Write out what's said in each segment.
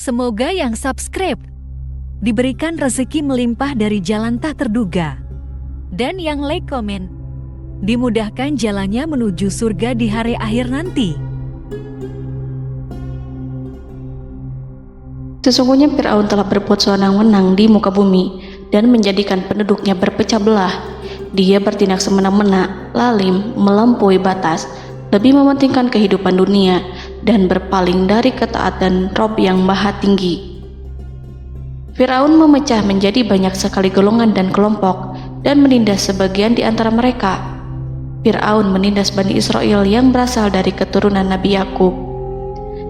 Semoga yang subscribe diberikan rezeki melimpah dari jalan tak terduga. Dan yang like komen, dimudahkan jalannya menuju surga di hari akhir nanti. Sesungguhnya Fir'aun telah berbuat sewenang-wenang di muka bumi dan menjadikan penduduknya berpecah belah. Dia bertindak semena-mena, lalim, melampaui batas, lebih mementingkan kehidupan dunia dan berpaling dari ketaatan Rob yang Maha Tinggi. Fir'aun memecah menjadi banyak sekali golongan dan kelompok dan menindas sebagian di antara mereka. Fir'aun menindas Bani Israel yang berasal dari keturunan Nabi Yakub.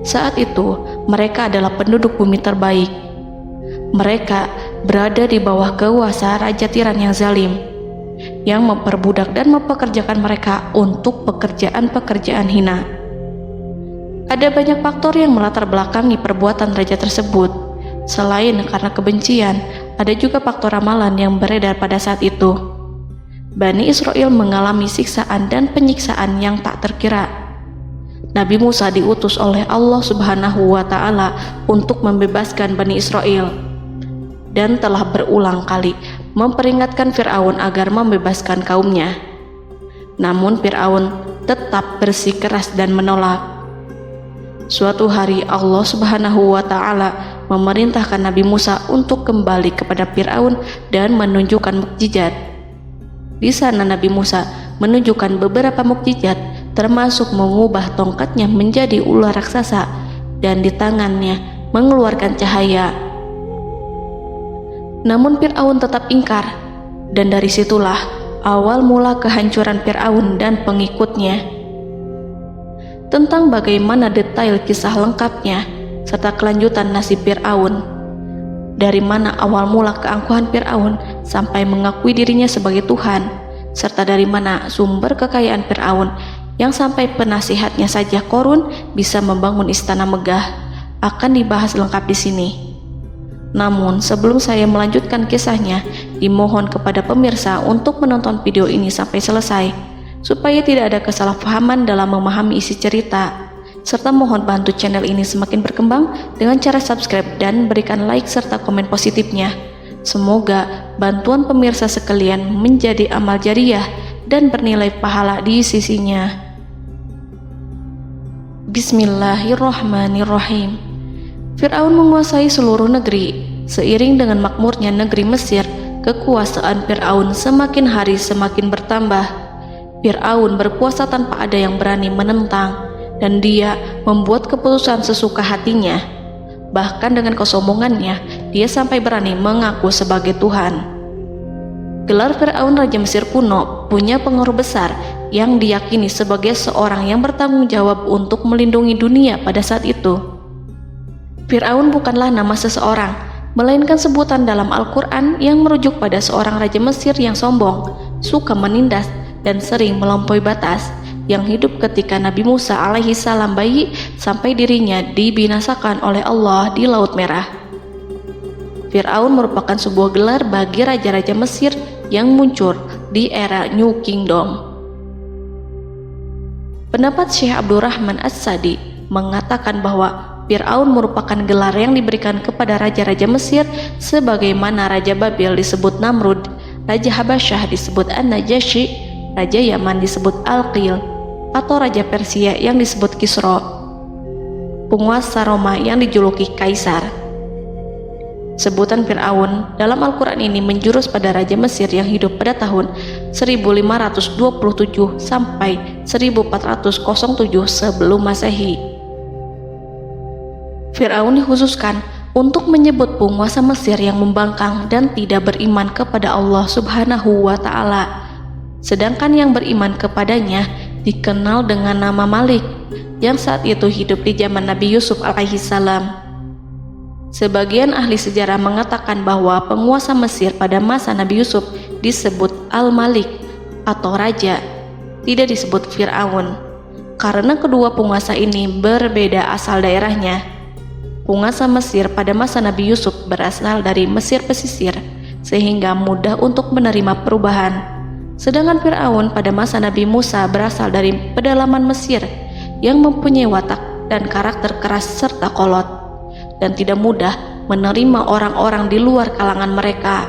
Saat itu, mereka adalah penduduk bumi terbaik. Mereka berada di bawah kuasa Raja Tiran yang zalim, yang memperbudak dan mempekerjakan mereka untuk pekerjaan-pekerjaan hina. Ada banyak faktor yang melatar belakangi perbuatan raja tersebut. Selain karena kebencian, ada juga faktor ramalan yang beredar pada saat itu. Bani Israel mengalami siksaan dan penyiksaan yang tak terkira. Nabi Musa diutus oleh Allah Subhanahu wa Ta'ala untuk membebaskan Bani Israel, dan telah berulang kali memperingatkan Fir'aun agar membebaskan kaumnya. Namun Fir'aun tetap bersikeras dan menolak. Suatu hari Allah Subhanahu wa Ta'ala memerintahkan Nabi Musa untuk kembali kepada Fir'aun dan menunjukkan mukjizat. Di sana Nabi Musa menunjukkan beberapa mukjizat, termasuk mengubah tongkatnya menjadi ular raksasa dan di tangannya mengeluarkan cahaya. Namun Fir'aun tetap ingkar, dan dari situlah awal mula kehancuran Fir'aun dan pengikutnya. Tentang bagaimana detail kisah lengkapnya serta kelanjutan nasib Fir'aun, dari mana awal mula keangkuhan Fir'aun sampai mengakui dirinya sebagai Tuhan, serta dari mana sumber kekayaan Fir'aun yang sampai penasihatnya saja Qorun bisa membangun istana megah, akan dibahas lengkap di sini. Namun sebelum saya melanjutkan kisahnya, dimohon kepada pemirsa untuk menonton video ini sampai selesai, supaya tidak ada kesalahpahaman dalam memahami isi cerita, serta mohon bantu channel ini semakin berkembang dengan cara subscribe dan berikan like serta komen positifnya. Semoga bantuan pemirsa sekalian menjadi amal jariah dan bernilai pahala di sisinya. Bismillahirrahmanirrahim. Fir'aun menguasai seluruh negeri. Seiring dengan makmurnya negeri Mesir, kekuasaan Fir'aun semakin hari semakin bertambah. Fir'aun berkuasa tanpa ada yang berani menentang, dan dia membuat keputusan sesuka hatinya. Bahkan dengan kesombongannya, dia sampai berani mengaku sebagai Tuhan. Gelar Fir'aun Raja Mesir kuno punya pengaruh besar yang diyakini sebagai seorang yang bertanggung jawab untuk melindungi dunia pada saat itu. Fir'aun bukanlah nama seseorang, melainkan sebutan dalam Al-Quran yang merujuk pada seorang Raja Mesir yang sombong, suka menindas, dan sering melampaui batas, yang hidup ketika Nabi Musa alaihi salam bayi sampai dirinya dibinasakan oleh Allah di Laut Merah. Fir'aun merupakan sebuah gelar bagi raja-raja Mesir yang muncul di era New Kingdom. Pendapat Syekh Abdurrahman As-Sadi mengatakan bahwa Fir'aun merupakan gelar yang diberikan kepada raja-raja Mesir, sebagaimana Raja Babil disebut Namrud, Raja Habasyah disebut An-Najasyi, Raja Yaman disebut Al-Qil, atau Raja Persia yang disebut Kisra, penguasa Roma yang dijuluki Kaisar. Sebutan Fir'aun dalam Al-Quran ini menjurus pada Raja Mesir yang hidup pada tahun 1527 sampai 1407 sebelum Masehi. Fir'aun dikhususkan untuk menyebut penguasa Mesir yang membangkang dan tidak beriman kepada Allah Subhanahu wa Ta'ala, sedangkan yang beriman kepadanya dikenal dengan nama Malik, yang saat itu hidup di zaman Nabi Yusuf alaihi salam. Sebagian ahli sejarah mengatakan bahwa penguasa Mesir pada masa Nabi Yusuf disebut Al-Malik atau Raja, tidak disebut Fir'aun, karena kedua penguasa ini berbeda asal daerahnya. Penguasa Mesir pada masa Nabi Yusuf berasal dari Mesir pesisir, sehingga mudah untuk menerima perubahan. Sedangkan Fir'aun pada masa Nabi Musa berasal dari pedalaman Mesir yang mempunyai watak dan karakter keras serta kolot. dan tidak mudah menerima orang-orang di luar kalangan mereka.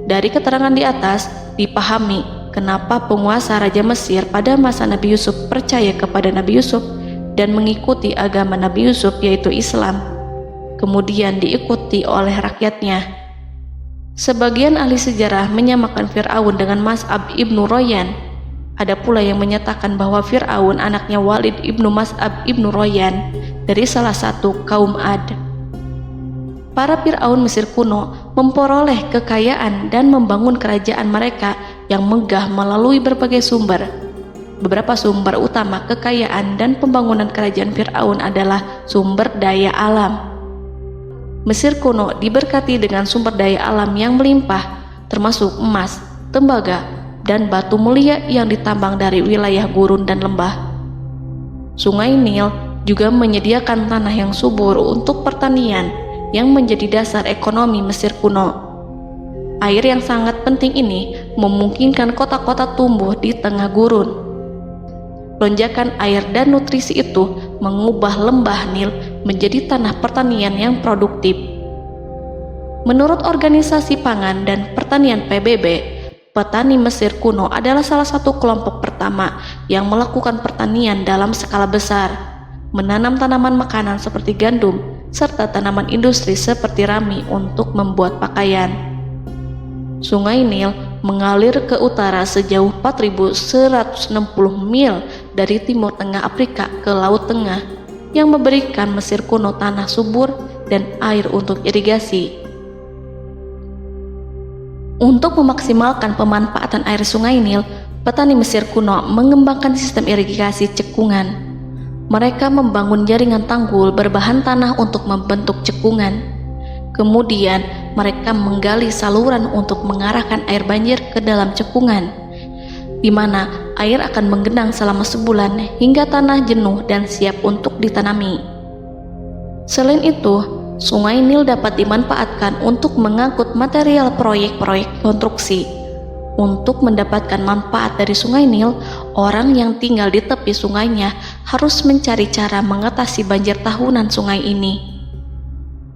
Dari keterangan di atas, dipahami kenapa penguasa Raja Mesir pada masa Nabi Yusuf percaya kepada Nabi Yusuf dan mengikuti agama Nabi Yusuf yaitu Islam, kemudian diikuti oleh rakyatnya. Sebagian ahli sejarah menyamakan Fir'aun dengan Mas'ab ibnu Royan. Ada pula yang menyatakan bahwa Fir'aun anaknya Walid ibnu Mas'ab ibnu Royan dari salah satu kaum Ad. Para Fir'aun Mesir kuno memperoleh kekayaan dan membangun kerajaan mereka yang megah melalui berbagai sumber. Beberapa sumber utama kekayaan dan pembangunan kerajaan Fir'aun adalah sumber daya alam. Mesir kuno diberkati dengan sumber daya alam yang melimpah, termasuk emas, tembaga, dan batu mulia yang ditambang dari wilayah gurun dan lembah. Sungai Nil juga menyediakan tanah yang subur untuk pertanian yang menjadi dasar ekonomi Mesir kuno. Air yang sangat penting ini memungkinkan kota-kota tumbuh di tengah gurun. Lonjakan air dan nutrisi itu mengubah lembah Nil menjadi tanah pertanian yang produktif. Menurut Organisasi Pangan dan Pertanian PBB, petani Mesir kuno adalah salah satu kelompok pertama yang melakukan pertanian dalam skala besar, menanam tanaman makanan seperti gandum, serta tanaman industri seperti rami untuk membuat pakaian. Sungai Nil mengalir ke utara sejauh 4.160 mil dari timur tengah Afrika ke Laut Tengah, yang memberikan Mesir kuno tanah subur dan air untuk irigasi. Untuk memaksimalkan pemanfaatan air Sungai Nil, petani Mesir kuno mengembangkan sistem irigasi cekungan. Mereka membangun jaringan tanggul berbahan tanah untuk membentuk cekungan. Kemudian mereka menggali saluran untuk mengarahkan air banjir ke dalam cekungan, di mana air akan menggenang selama sebulan hingga tanah jenuh dan siap untuk ditanami. Selain itu, Sungai Nil dapat dimanfaatkan untuk mengangkut material proyek-proyek konstruksi. Untuk mendapatkan manfaat dari Sungai Nil, orang yang tinggal di tepi sungainya harus mencari cara mengatasi banjir tahunan sungai ini.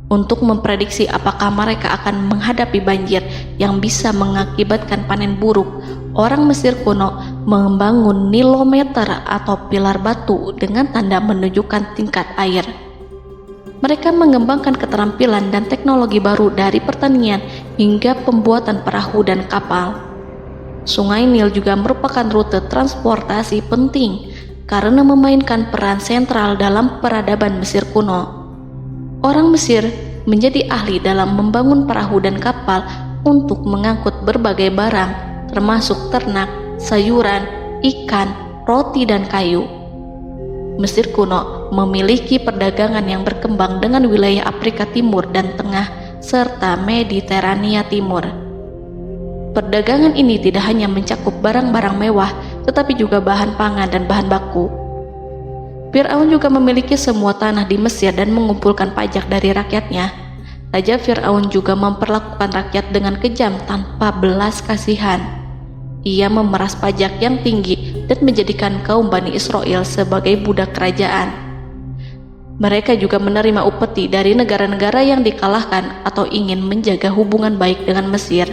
Untuk memprediksi apakah mereka akan menghadapi banjir yang bisa mengakibatkan panen buruk, orang Mesir kuno membangun nilometer atau pilar batu dengan tanda menunjukkan tingkat air. Mereka mengembangkan keterampilan dan teknologi baru dari pertanian hingga pembuatan perahu dan kapal. Sungai Nil juga merupakan rute transportasi penting karena memainkan peran sentral dalam peradaban Mesir kuno. Orang Mesir menjadi ahli dalam membangun perahu dan kapal untuk mengangkut berbagai barang, termasuk ternak, sayuran, ikan, roti, dan kayu. Mesir kuno memiliki perdagangan yang berkembang dengan wilayah Afrika Timur dan Tengah serta Mediterania Timur. Perdagangan ini tidak hanya mencakup barang-barang mewah, tetapi juga bahan pangan dan bahan baku. Fir'aun juga memiliki semua tanah di Mesir dan mengumpulkan pajak dari rakyatnya. Raja Fir'aun juga memperlakukan rakyat dengan kejam tanpa belas kasihan. Ia memeras pajak yang tinggi dan menjadikan kaum Bani Israel sebagai budak kerajaan. Mereka juga menerima upeti dari negara-negara yang dikalahkan atau ingin menjaga hubungan baik dengan Mesir.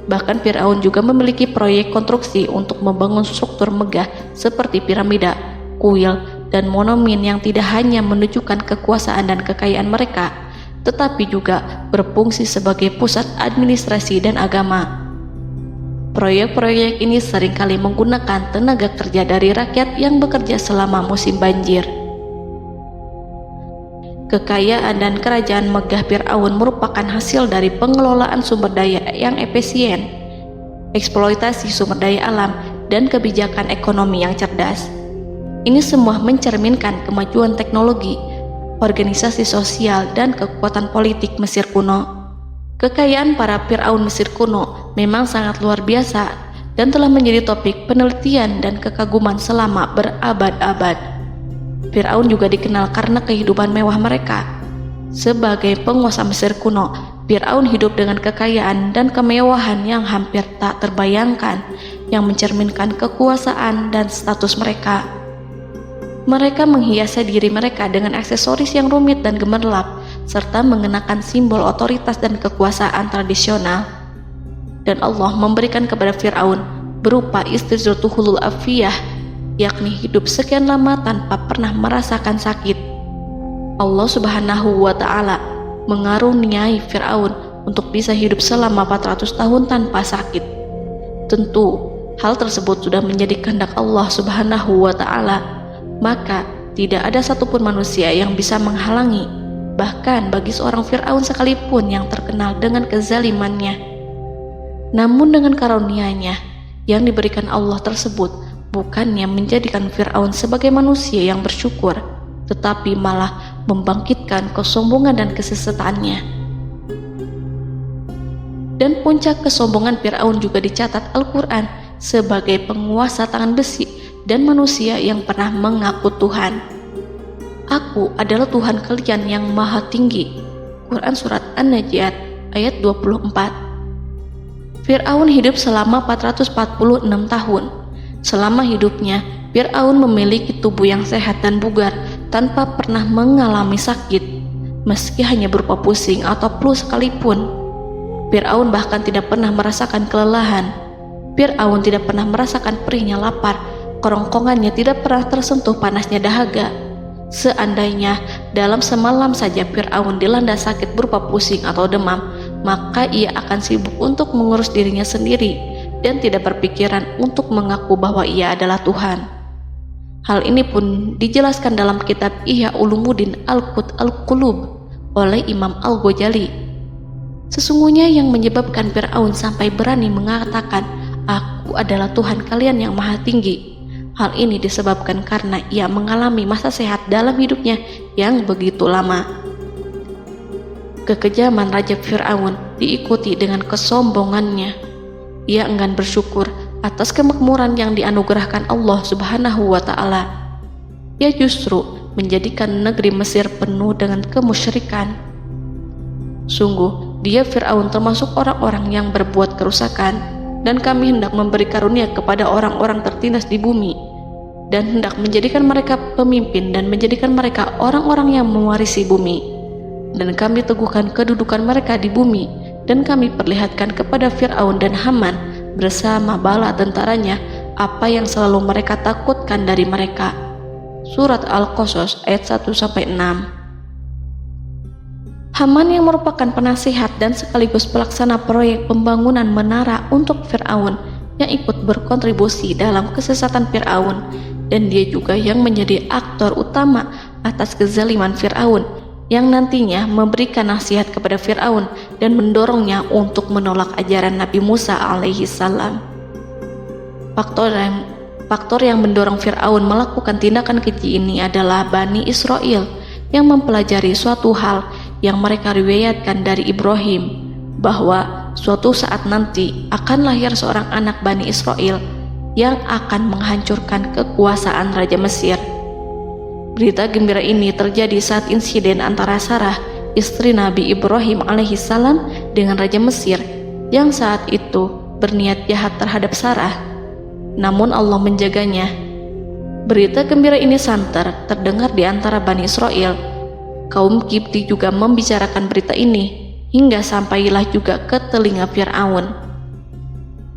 Bahkan Fir'aun juga memiliki proyek konstruksi untuk membangun struktur megah seperti piramida, kuil, dan monumen yang tidak hanya menunjukkan kekuasaan dan kekayaan mereka, tetapi juga berfungsi sebagai pusat administrasi dan agama. Proyek-proyek ini seringkali menggunakan tenaga kerja dari rakyat yang bekerja selama musim banjir. Kekayaan dan kerajaan megah Fir'aun merupakan hasil dari pengelolaan sumber daya yang efisien, eksploitasi sumber daya alam, dan kebijakan ekonomi yang cerdas. Ini semua mencerminkan kemajuan teknologi, organisasi sosial, dan kekuatan politik Mesir kuno. Kekayaan para Fir'aun Mesir kuno memang sangat luar biasa dan telah menjadi topik penelitian dan kekaguman selama berabad-abad. Fir'aun juga dikenal karena kehidupan mewah mereka. Sebagai penguasa Mesir kuno, Fir'aun hidup dengan kekayaan dan kemewahan yang hampir tak terbayangkan, yang mencerminkan kekuasaan dan status mereka. Mereka menghiasi diri mereka dengan aksesoris yang rumit dan gemerlap, serta mengenakan simbol otoritas dan kekuasaan tradisional. Dan Allah memberikan kepada Fir'aun berupa istidratuhul afiyah, yakni hidup sekian lama tanpa pernah merasakan sakit. Allah Subhanahu wa Ta'ala mengaruniai Fir'aun untuk bisa hidup selama 400 tahun tanpa sakit. Tentu, hal tersebut sudah menjadi kehendak Allah Subhanahu wa Ta'ala, maka tidak ada satupun manusia yang bisa menghalangi, bahkan bagi seorang Fir'aun sekalipun yang terkenal dengan kezalimannya. Namun dengan karunia-Nya yang diberikan Allah tersebut bukannya menjadikan Fir'aun sebagai manusia yang bersyukur, tetapi malah membangkitkan kesombongan dan kesesataannya. Dan puncak kesombongan Fir'aun juga dicatat Al-Quran sebagai penguasa tangan besi dan manusia yang pernah mengaku Tuhan. Aku adalah Tuhan kalian yang maha tinggi. Quran Surat An-Najiat ayat 24. Fir'aun hidup selama 446 tahun. Selama hidupnya, Fir'aun memiliki tubuh yang sehat dan bugar tanpa pernah mengalami sakit, meski hanya berupa pusing atau flu sekalipun. Fir'aun bahkan tidak pernah merasakan kelelahan. Fir'aun tidak pernah merasakan perihnya lapar, kerongkongannya tidak pernah tersentuh panasnya dahaga. Seandainya dalam semalam saja Fir'aun dilanda sakit berupa pusing atau demam, maka ia akan sibuk untuk mengurus dirinya sendiri dan tidak berpikiran untuk mengaku bahwa ia adalah Tuhan. Hal ini pun dijelaskan dalam kitab Ihya Ulumuddin Al-Qut Al-Qulub oleh Imam Al-Ghazali. Sesungguhnya yang menyebabkan Fir'aun sampai berani mengatakan, "Aku adalah Tuhan kalian yang maha tinggi." Hal ini disebabkan karena ia mengalami masa sehat dalam hidupnya yang begitu lama. Kekejaman Raja Fir'aun diikuti dengan kesombongannya. Ia enggan bersyukur atas kemakmuran yang dianugerahkan Allah Subhanahu wa Ta'ala. Ia justru menjadikan negeri Mesir penuh dengan kemusyrikan. Sungguh, dia Fir'aun termasuk orang-orang yang berbuat kerusakan, dan kami hendak memberi karunia kepada orang-orang tertindas di bumi, dan hendak menjadikan mereka pemimpin dan menjadikan mereka orang-orang yang mewarisi bumi. Dan kami teguhkan kedudukan mereka di bumi, dan kami perlihatkan kepada Fir'aun dan Haman bersama bala tentaranya apa yang selalu mereka takutkan dari mereka. Surat Al-Qasas ayat 1-6. Haman yang merupakan penasihat dan sekaligus pelaksana proyek pembangunan menara untuk Fir'aun yang ikut berkontribusi dalam kesesatan Fir'aun, dan dia juga yang menjadi aktor utama atas kezaliman Fir'aun yang nantinya memberikan nasihat kepada Fir'aun dan mendorongnya untuk menolak ajaran Nabi Musa alaihi salam. Faktor yang mendorong Fir'aun melakukan tindakan keji ini adalah Bani Israel yang mempelajari suatu hal yang mereka riwayatkan dari Ibrahim, bahwa suatu saat nanti akan lahir seorang anak Bani Israel yang akan menghancurkan kekuasaan Raja Mesir. Berita gembira ini terjadi saat insiden antara Sarah, istri Nabi Ibrahim alaihissalam, dengan Raja Mesir yang saat itu berniat jahat terhadap Sarah. Namun Allah menjaganya. Berita gembira ini santer terdengar di antara Bani Israel. Kaum Kipti juga membicarakan berita ini, hingga sampailah juga ke telinga Fir'aun.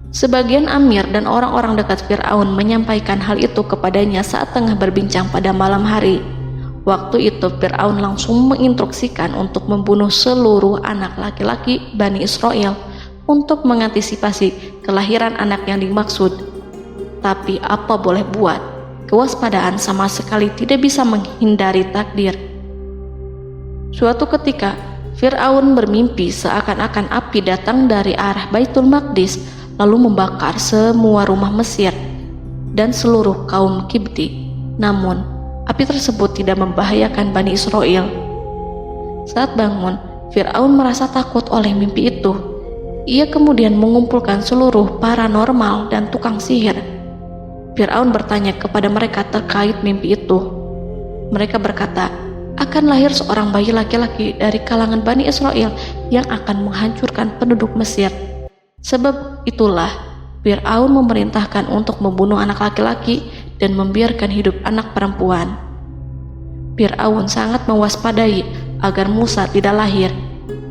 Sebagian amir dan orang-orang dekat Fir'aun menyampaikan hal itu kepadanya saat tengah berbincang pada malam hari. Waktu itu Fir'aun langsung menginstruksikan untuk membunuh seluruh anak laki-laki Bani Israel untuk mengantisipasi kelahiran anak yang dimaksud. Tapi apa boleh buat, kewaspadaan sama sekali tidak bisa menghindari takdir. Suatu ketika Fir'aun bermimpi seakan-akan api datang dari arah Baitul Maqdis lalu membakar semua rumah Mesir dan seluruh kaum Kipti. Namun, api tersebut tidak membahayakan Bani Israel. Saat bangun, Fir'aun merasa takut oleh mimpi itu. Ia kemudian mengumpulkan seluruh paranormal dan tukang sihir. Fir'aun bertanya kepada mereka terkait mimpi itu. Mereka berkata, akan lahir seorang bayi laki-laki dari kalangan Bani Israel yang akan menghancurkan penduduk Mesir. Sebab itulah Fir'aun memerintahkan untuk membunuh anak laki-laki dan membiarkan hidup anak perempuan. Fir'aun sangat mewaspadai agar Musa tidak lahir,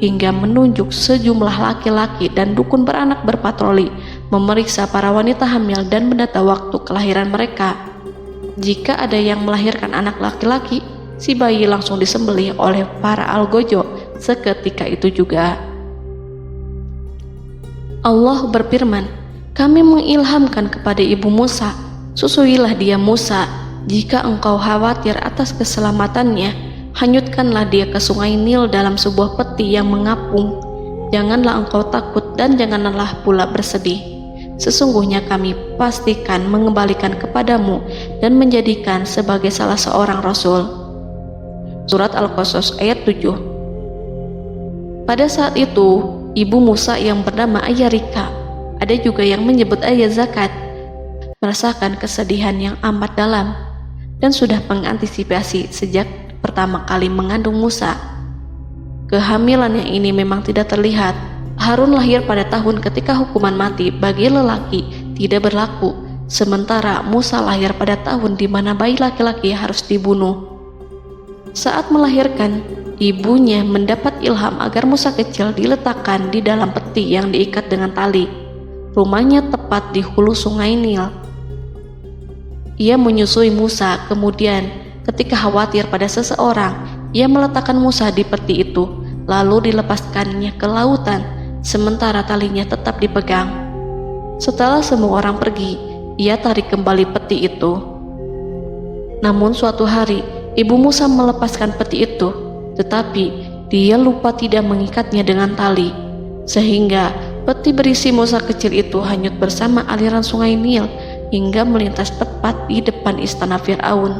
hingga menunjuk sejumlah laki-laki dan dukun beranak berpatroli memeriksa para wanita hamil dan mendata waktu kelahiran mereka. Jika ada yang melahirkan anak laki-laki, si bayi langsung disembelih oleh para algojo seketika itu juga. Allah berfirman, "Kami mengilhamkan kepada ibu Musa, susuilah dia Musa. Jika engkau khawatir atas keselamatannya, hanyutkanlah dia ke sungai Nil dalam sebuah peti yang mengapung. Janganlah engkau takut dan janganlah pula bersedih. Sesungguhnya kami pastikan mengembalikan kepadamu dan menjadikan sebagai salah seorang rasul." Surat Al-Qasas ayat 7. Pada saat itu, ibu Musa yang bernama Ayah Rika, ada juga yang menyebut Ayah Zakat, merasakan kesedihan yang amat dalam dan sudah mengantisipasi sejak pertama kali mengandung Musa. Kehamilannya ini memang tidak terlihat. Harun lahir pada tahun ketika hukuman mati bagi lelaki tidak berlaku, sementara Musa lahir pada tahun di mana bayi laki-laki harus dibunuh. Saat melahirkan, ibunya mendapat ilham agar Musa kecil diletakkan di dalam peti yang diikat dengan tali. Rumahnya tepat di hulu sungai Nil. Ia menyusui Musa, kemudian ketika khawatir pada seseorang, ia meletakkan Musa di peti itu, lalu dilepaskannya ke lautan, sementara talinya tetap dipegang. Setelah semua orang pergi, ia tarik kembali peti itu. Namun suatu hari, ibu Musa melepaskan peti itu, tetapi dia lupa tidak mengikatnya dengan tali, sehingga peti berisi Musa kecil itu hanyut bersama aliran sungai Nil hingga melintas tepat di depan istana Fir'aun.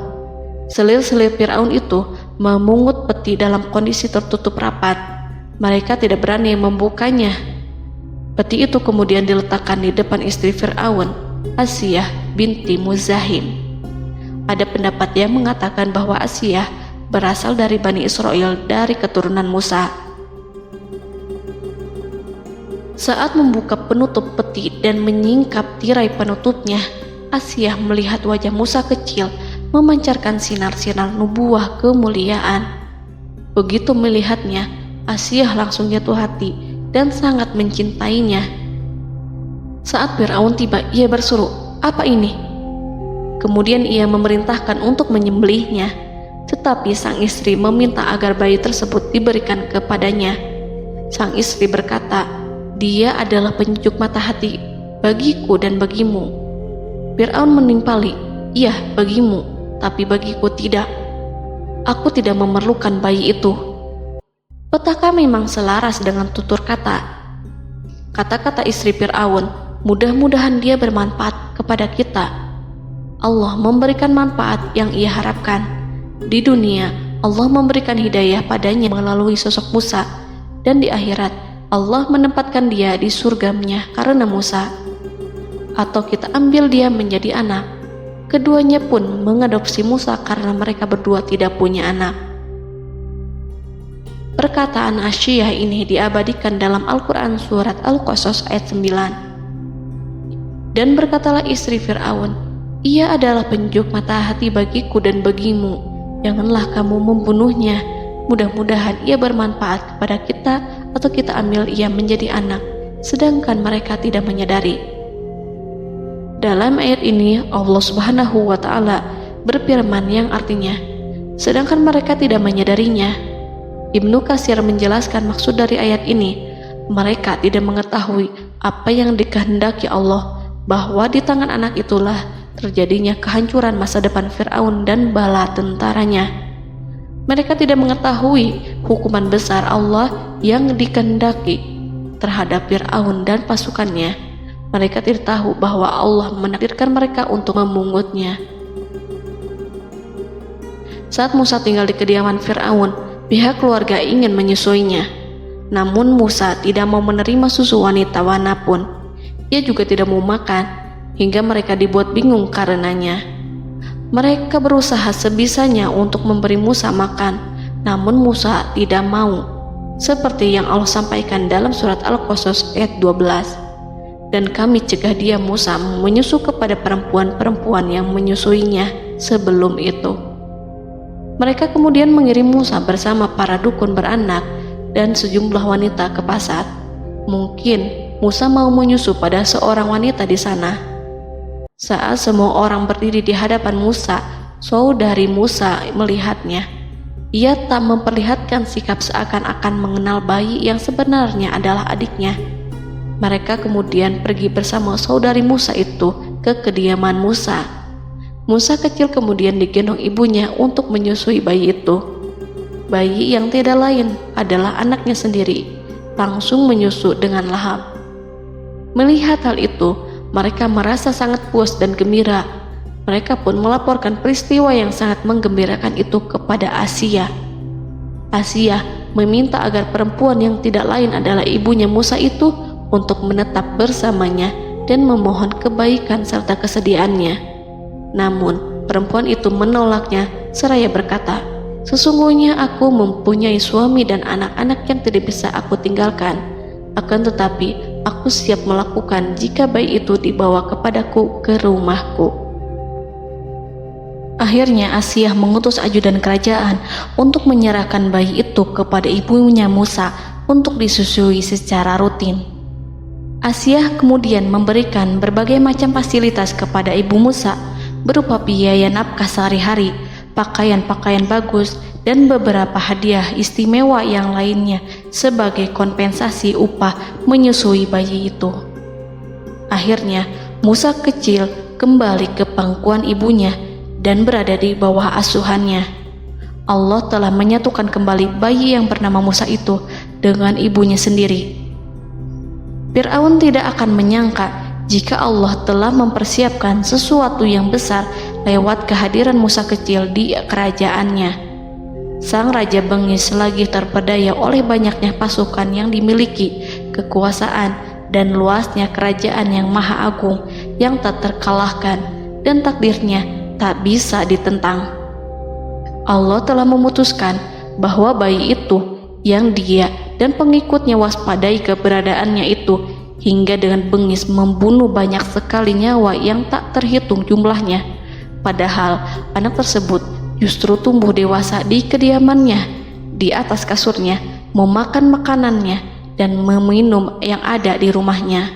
Selir-selir Fir'aun itu memungut peti dalam kondisi tertutup rapat. Mereka tidak berani membukanya. Peti itu kemudian diletakkan di depan istri Fir'aun, Asiyah binti Muzahim. Ada pendapat yang mengatakan bahwa Asiyah berasal dari Bani Israel dari keturunan Musa. Saat membuka penutup peti dan menyingkap tirai penutupnya, Asiyah melihat wajah Musa kecil memancarkan sinar-sinar nubuah kemuliaan. Begitu melihatnya, Asiyah langsung jatuh hati dan sangat mencintainya. Saat Fir'aun tiba, ia berseru, "Apa ini?" Kemudian ia memerintahkan untuk menyembelihnya, tetapi sang istri meminta agar bayi tersebut diberikan kepadanya. Sang istri berkata, "Dia adalah penyejuk mata hati bagiku dan bagimu." Fir'aun menimpali, "Iya, bagimu, tapi bagiku tidak. Aku tidak memerlukan bayi itu." Petaka memang selaras dengan tutur kata. Kata-kata istri Fir'aun, mudah-mudahan dia bermanfaat kepada kita. Allah memberikan manfaat yang ia harapkan. Di dunia, Allah memberikan hidayah padanya melalui sosok Musa, dan di akhirat, Allah menempatkan dia di surganya karena Musa. Atau kita ambil dia menjadi anak. Keduanya pun mengadopsi Musa karena mereka berdua tidak punya anak. Perkataan Asiyah ini diabadikan dalam Al-Quran surat Al-Qasas ayat 9. Dan berkatalah istri Fir'aun, "Ia adalah penyejuk mata hati bagiku dan bagimu. Janganlah kamu membunuhnya. Mudah-mudahan ia bermanfaat kepada kita, atau kita ambil ia menjadi anak, sedangkan mereka tidak menyadari." Dalam ayat ini Allah Subhanahu wa Ta'ala berfirman yang artinya, sedangkan mereka tidak menyadarinya. Ibnu Katsir menjelaskan maksud dari ayat ini, mereka tidak mengetahui apa yang dikehendaki Allah, bahwa di tangan anak itulah terjadinya kehancuran masa depan Fir'aun dan bala tentaranya. Mereka tidak mengetahui hukuman besar Allah yang dikehendaki terhadap Fir'aun dan pasukannya. Mereka tidak tahu bahwa Allah menakdirkan mereka untuk memungutnya. Saat Musa tinggal di kediaman Fir'aun, pihak keluarga ingin menyusuinya. Namun Musa tidak mau menerima susu wanita manapun. Ia juga tidak mau makan, hingga mereka dibuat bingung karenanya. Mereka berusaha sebisanya untuk memberi Musa makan, namun Musa tidak mau. Seperti yang Allah sampaikan dalam surat Al-Qasas ayat 12. dan kami cegah dia Musa menyusu kepada perempuan-perempuan yang menyusuinya sebelum itu. Mereka kemudian mengirim Musa bersama para dukun beranak dan sejumlah wanita ke pasar. Mungkin Musa mau menyusu pada seorang wanita di sana. Saat semua orang berdiri di hadapan Musa, saudari Musa melihatnya. Ia tak memperlihatkan sikap seakan-akan mengenal bayi yang sebenarnya adalah adiknya. Mereka kemudian pergi bersama saudari Musa itu ke kediaman Musa. Musa kecil kemudian digendong ibunya untuk menyusui bayi itu. Bayi yang tidak lain adalah anaknya sendiri, langsung menyusu dengan lahap. Melihat hal itu, mereka merasa sangat puas dan gembira. Mereka pun melaporkan peristiwa yang sangat menggembirakan itu kepada Asia. Asia meminta agar perempuan yang tidak lain adalah ibunya Musa itu untuk menetap bersamanya dan memohon kebaikan serta kesediaannya. Namun, perempuan itu menolaknya seraya berkata, "Sesungguhnya aku mempunyai suami dan anak-anak yang tidak bisa aku tinggalkan. Akan tetapi, aku siap melakukan jika bayi itu dibawa kepadaku ke rumahku." Akhirnya Asia mengutus ajudan kerajaan untuk menyerahkan bayi itu kepada ibunya Musa untuk disusui secara rutin. Asia kemudian memberikan berbagai macam fasilitas kepada ibu Musa berupa biaya nafkah sehari-hari, pakaian-pakaian bagus, dan beberapa hadiah istimewa yang lainnya sebagai kompensasi upah menyusui bayi itu. Akhirnya Musa kecil kembali ke pangkuan ibunya dan berada di bawah asuhannya. Allah telah menyatukan kembali bayi yang bernama Musa itu dengan ibunya sendiri. Fir'aun tidak akan menyangka jika Allah telah mempersiapkan sesuatu yang besar lewat kehadiran Musa kecil di kerajaannya. Sang Raja bengis lagi terpedaya oleh banyaknya pasukan yang dimiliki, kekuasaan, dan luasnya kerajaan yang maha agung yang tak terkalahkan dan takdirnya tak bisa ditentang. Allah telah memutuskan bahwa bayi itu yang dia dan pengikutnya waspadai keberadaannya itu hingga dengan bengis membunuh banyak sekali nyawa yang tak terhitung jumlahnya. Padahal anak tersebut justru tumbuh dewasa di kediamannya, di atas kasurnya, memakan makanannya, dan meminum yang ada di rumahnya.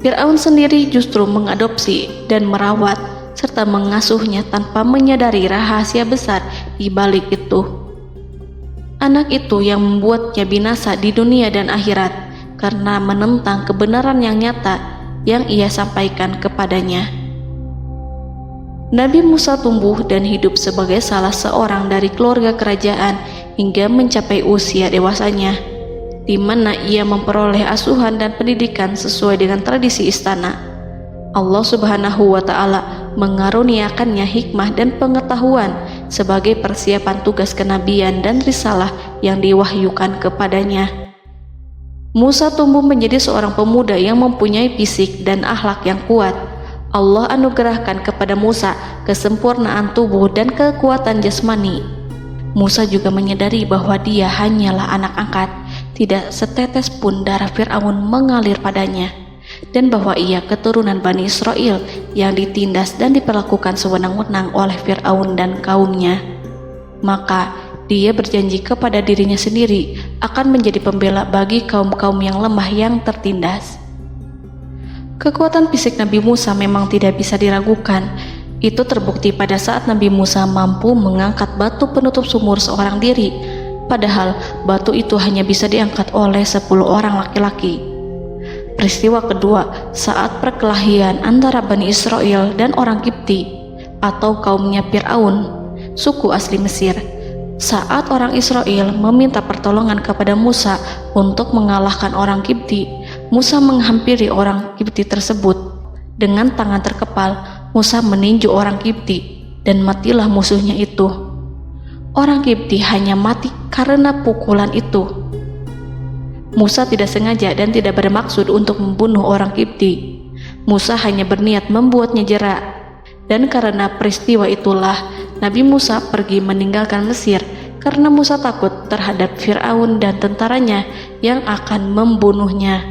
Fir'aun sendiri justru mengadopsi dan merawat serta mengasuhnya tanpa menyadari rahasia besar di balik itu. Anak itu yang membuatnya binasa di dunia dan akhirat karena menentang kebenaran yang nyata yang ia sampaikan kepadanya. Nabi Musa tumbuh dan hidup sebagai salah seorang dari keluarga kerajaan hingga mencapai usia dewasanya, di mana ia memperoleh asuhan dan pendidikan sesuai dengan tradisi istana. Allah Subhanahu wa Ta'ala mengaruniakannya hikmah dan pengetahuan sebagai persiapan tugas kenabian dan risalah yang diwahyukan kepadanya. Musa tumbuh menjadi seorang pemuda yang mempunyai fisik dan akhlak yang kuat. Allah anugerahkan kepada Musa kesempurnaan tubuh dan kekuatan jasmani. Musa juga menyadari bahwa dia hanyalah anak angkat, tidak setetes pun darah Fir'aun mengalir padanya, dan bahwa ia keturunan Bani Israel yang ditindas dan diperlakukan sewenang-wenang oleh Fir'aun dan kaumnya. Maka dia berjanji kepada dirinya sendiri akan menjadi pembela bagi kaum-kaum yang lemah yang tertindas. Kekuatan fisik Nabi Musa memang tidak bisa diragukan. Itu terbukti pada saat Nabi Musa mampu mengangkat batu penutup sumur seorang diri, padahal batu itu hanya bisa diangkat oleh 10 orang laki-laki. Peristiwa kedua saat perkelahian antara Bani Israel dan orang Kipti atau kaumnya Fir'aun, suku asli Mesir. Saat orang Israel meminta pertolongan kepada Musa untuk mengalahkan orang Kipti, Musa menghampiri orang Kipti tersebut. Dengan tangan terkepal, Musa meninju orang Kipti dan matilah musuhnya itu. Orang Kipti hanya mati karena pukulan itu. Musa tidak sengaja dan tidak bermaksud untuk membunuh orang Kipti. Musa hanya berniat membuatnya jera. Dan karena peristiwa itulah Nabi Musa pergi meninggalkan Mesir karena Musa takut terhadap Fir'aun dan tentaranya yang akan membunuhnya.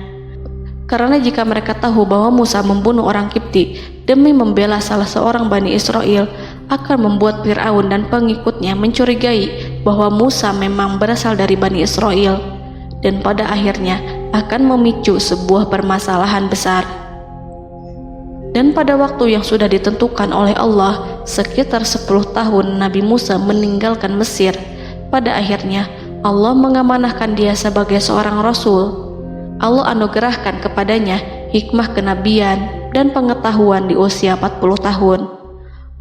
Karena jika mereka tahu bahwa Musa membunuh orang Kipti demi membela salah seorang Bani Israel, akan membuat Fir'aun dan pengikutnya mencurigai bahwa Musa memang berasal dari Bani Israel, dan pada akhirnya akan memicu sebuah permasalahan besar. Dan pada waktu yang sudah ditentukan oleh Allah, sekitar 10 tahun Nabi Musa meninggalkan Mesir. Pada akhirnya Allah mengamanahkan dia sebagai seorang Rasul. Allah anugerahkan kepadanya hikmah kenabian dan pengetahuan di usia 40 tahun.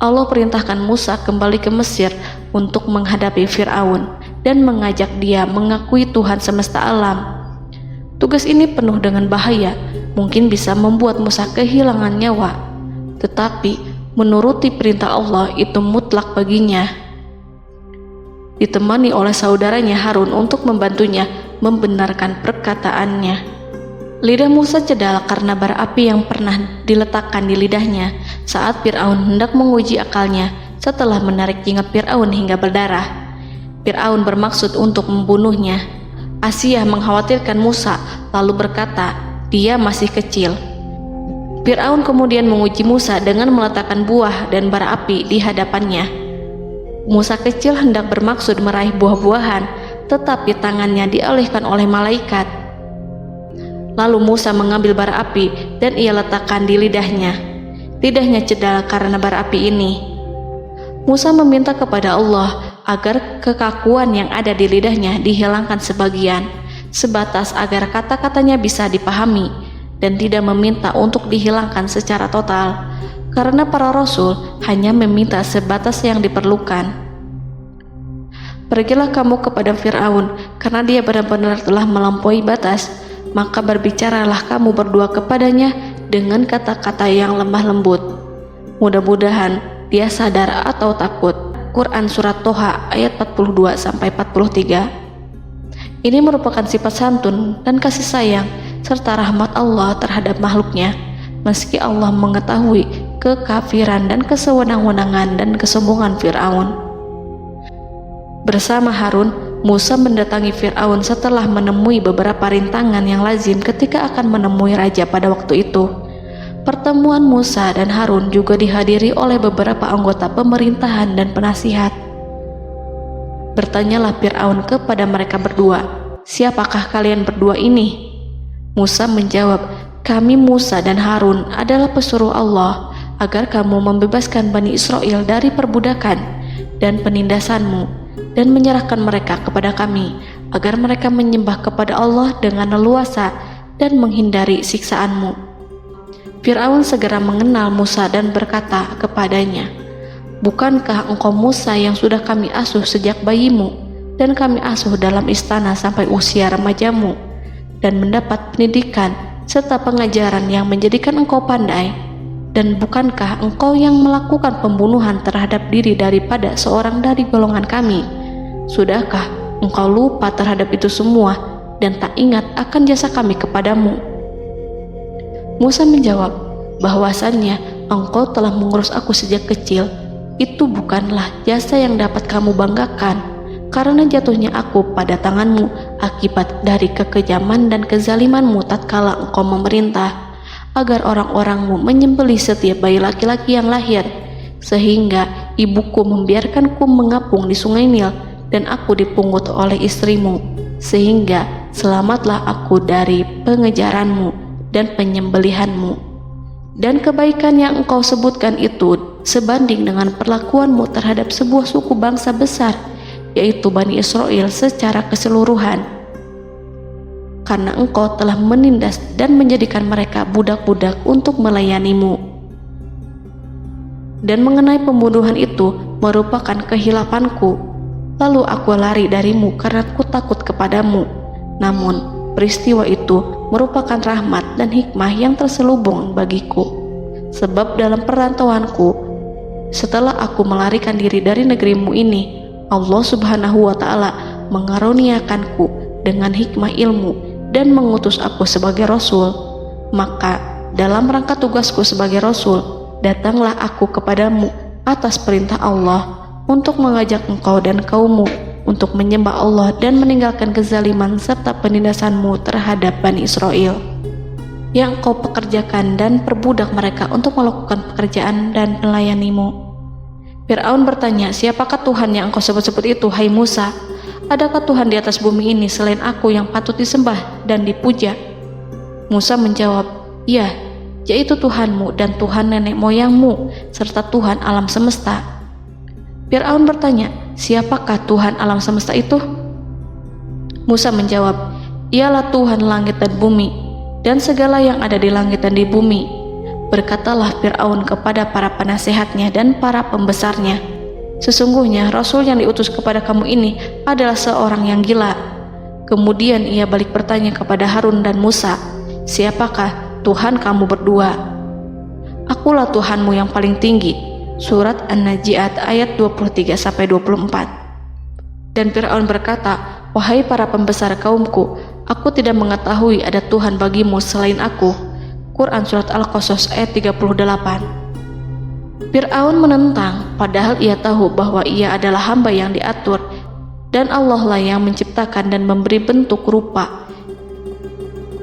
Allah perintahkan Musa kembali ke Mesir untuk menghadapi Fir'aun dan mengajak dia mengakui Tuhan semesta alam. Tugas ini penuh dengan bahaya, mungkin bisa membuat Musa kehilangan nyawa, tetapi menuruti perintah Allah itu mutlak baginya. Ditemani oleh saudaranya Harun untuk membantunya membenarkan perkataannya. Lidah Musa cedal karena bara api yang pernah diletakkan di lidahnya saat Fir'aun hendak menguji akalnya setelah menarik jingat Fir'aun hingga berdarah. Fir'aun bermaksud untuk membunuhnya. Asia mengkhawatirkan Musa lalu berkata, dia masih kecil. Fir'aun kemudian menguji Musa dengan meletakkan buah dan bara api di hadapannya. Musa kecil hendak bermaksud meraih buah-buahan, tetapi tangannya dialihkan oleh malaikat. Lalu Musa mengambil bara api dan ia letakkan di lidahnya. Lidahnya cedal karena bara api ini. Musa meminta kepada Allah agar kekakuan yang ada di lidahnya dihilangkan sebagian, sebatas agar kata-katanya bisa dipahami, dan tidak meminta untuk dihilangkan secara total, karena para rasul hanya meminta sebatas yang diperlukan. Pergilah kamu kepada Fir'aun, karena dia benar-benar telah melampaui batas, maka berbicaralah kamu berdua kepadanya dengan kata-kata yang lemah lembut. Mudah-mudahan dia sadar atau takut. Quran Surat Toha ayat 42-43. Ini merupakan sifat santun dan kasih sayang serta rahmat Allah terhadap makhluknya, meski Allah mengetahui kekafiran dan kesewenang-wenangan dan kesombongan Fir'aun. Bersama Harun, Musa mendatangi Fir'aun setelah menemui beberapa rintangan yang lazim ketika akan menemui raja pada waktu itu. Pertemuan Musa dan Harun juga dihadiri oleh beberapa anggota pemerintahan dan penasihat. Bertanyalah Fir'aun kepada mereka berdua, siapakah kalian berdua ini? Musa menjawab, kami Musa dan Harun adalah pesuruh Allah agar kamu membebaskan Bani Israel dari perbudakan dan penindasanmu, dan menyerahkan mereka kepada kami agar mereka menyembah kepada Allah dengan leluasa dan menghindari siksaanmu. Fir'aun segera mengenal Musa dan berkata kepadanya, bukankah engkau Musa yang sudah kami asuh sejak bayimu dan kami asuh dalam istana sampai usia remajamu dan mendapat pendidikan serta pengajaran yang menjadikan engkau pandai? Dan bukankah engkau yang melakukan pembunuhan terhadap diri daripada seorang dari golongan kami? Sudahkah engkau lupa terhadap itu semua dan tak ingat akan jasa kami kepadamu? Musa menjawab, bahwasannya engkau telah mengurus aku sejak kecil. Itu bukanlah jasa yang dapat kamu banggakan, karena jatuhnya aku pada tanganmu akibat dari kekejaman dan kezalimanmu tatkala engkau memerintah agar orang-orangmu menyembelih setiap bayi laki-laki yang lahir, sehingga ibuku membiarkanku mengapung di sungai Nil dan aku dipungut oleh istrimu, sehingga selamatlah aku dari pengejaranmu dan penyembelihanmu. Dan kebaikan yang engkau sebutkan itu sebanding dengan perlakuanmu terhadap sebuah suku bangsa besar, yaitu Bani Israel secara keseluruhan, karena engkau telah menindas dan menjadikan mereka budak-budak untuk melayanimu. Dan mengenai pembunuhan itu merupakan kehilafanku, lalu aku lari darimu karena aku takut kepadamu. Namun peristiwa itu merupakan rahmat dan hikmah yang terselubung bagiku, sebab dalam perantauanku setelah aku melarikan diri dari negerimu ini, Allah Subhanahu wa Ta'ala mengaruniakanku dengan hikmah ilmu dan mengutus aku sebagai Rasul. Maka dalam rangka tugasku sebagai Rasul, datanglah aku kepadamu atas perintah Allah untuk mengajak engkau dan kaummu untuk menyembah Allah dan meninggalkan kezaliman serta penindasanmu terhadap Bani Israel. yang engkau pekerjakan dan perbudak mereka untuk melakukan pekerjaan dan melayanimu. Fir'aun bertanya, siapakah Tuhan yang engkau sebut-sebut itu, hai Musa? Adakah Tuhan di atas bumi ini selain aku yang patut disembah dan dipuja? Musa menjawab, iya, yaitu Tuhanmu dan Tuhan nenek moyangmu, serta Tuhan alam semesta. Fir'aun bertanya, siapakah Tuhan alam semesta itu? Musa menjawab, ialah Tuhan langit dan bumi, dan segala yang ada di langit dan di bumi. Berkatalah Fir'aun kepada para penasehatnya dan para pembesarnya, sesungguhnya Rasul yang diutus kepada kamu ini adalah seorang yang gila. Kemudian ia balik bertanya kepada Harun dan Musa, siapakah Tuhan kamu berdua? Akulah Tuhanmu yang paling tinggi. Surat An-Najiat ayat 23-24. Dan Fir'aun berkata, wahai para pembesar kaumku, aku tidak mengetahui ada Tuhan bagimu selain aku. Quran Surat Al-Qasas ayat 38. Fir'aun menentang, padahal ia tahu bahwa ia adalah hamba yang diatur, dan Allah lah yang menciptakan dan memberi bentuk rupa.